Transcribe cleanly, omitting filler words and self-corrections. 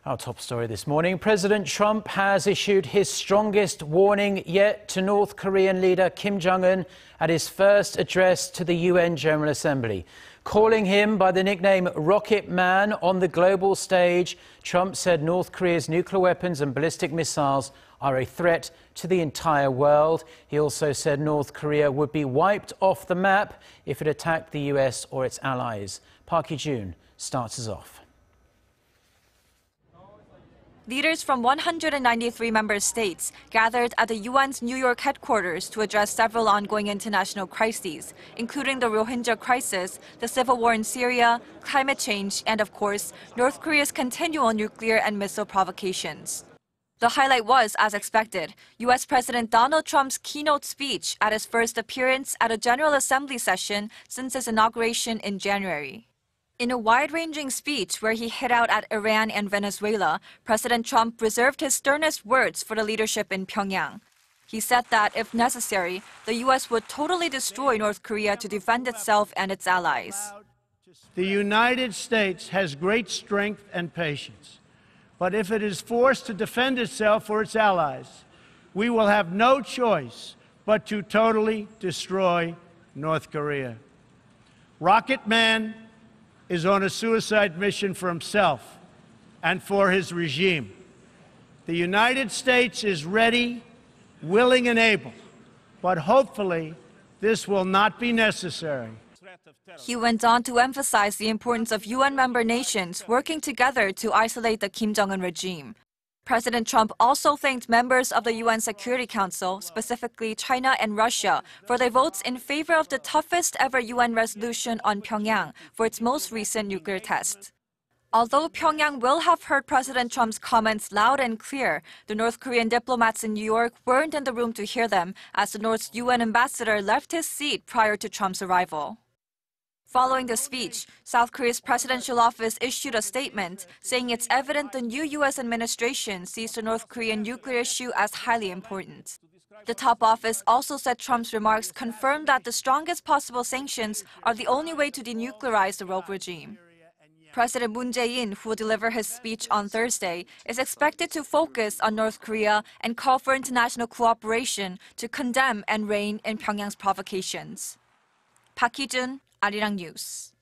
Our top story this morning, President Trump has issued his strongest warning yet to North Korean leader Kim Jong-un at his first address to the UN General Assembly. Calling him by the nickname Rocket Man on the global stage, Trump said North Korea's nuclear weapons and ballistic missiles are a threat to the entire world. He also said North Korea would be wiped off the map if it attacked the US or its allies. Park Hee-jun starts us off. Leaders from 193 member states gathered at the UN's New York headquarters to address several ongoing international crises, including the Rohingya crisis, the civil war in Syria, climate change, and of course, North Korea's continual nuclear and missile provocations. The highlight was, as expected, U.S. President Donald Trump's keynote speech at his first appearance at a General Assembly session since his inauguration in January. In a wide-ranging speech where he hit out at Iran and Venezuela, President Trump reserved his sternest words for the leadership in Pyongyang. He said that, if necessary, the U.S. would totally destroy North Korea to defend itself and its allies. The United States has great strength and patience, but if it is forced to defend itself or its allies, we will have no choice but to totally destroy North Korea. Rocket Man is on a suicide mission for himself and for his regime. The United States is ready, willing, and able, but hopefully this will not be necessary. He went on to emphasize the importance of UN member nations working together to isolate the Kim Jong-un regime. President Trump also thanked members of the UN Security Council, specifically China and Russia, for their votes in favor of the toughest ever UN resolution on Pyongyang for its most recent nuclear test. Although Pyongyang will have heard President Trump's comments loud and clear, the North Korean diplomats in New York weren't in the room to hear them as the North's UN ambassador left his seat prior to Trump's arrival. Following the speech, South Korea's presidential office issued a statement saying it's evident the new U.S. administration sees the North Korean nuclear issue as highly important. The top office also said Trump's remarks confirmed that the strongest possible sanctions are the only way to denuclearize the rogue regime. President Moon Jae-in, who will deliver his speech on Thursday, is expected to focus on North Korea and call for international cooperation to condemn and rein in Pyongyang's provocations. Park Hee-jun, Arirang News.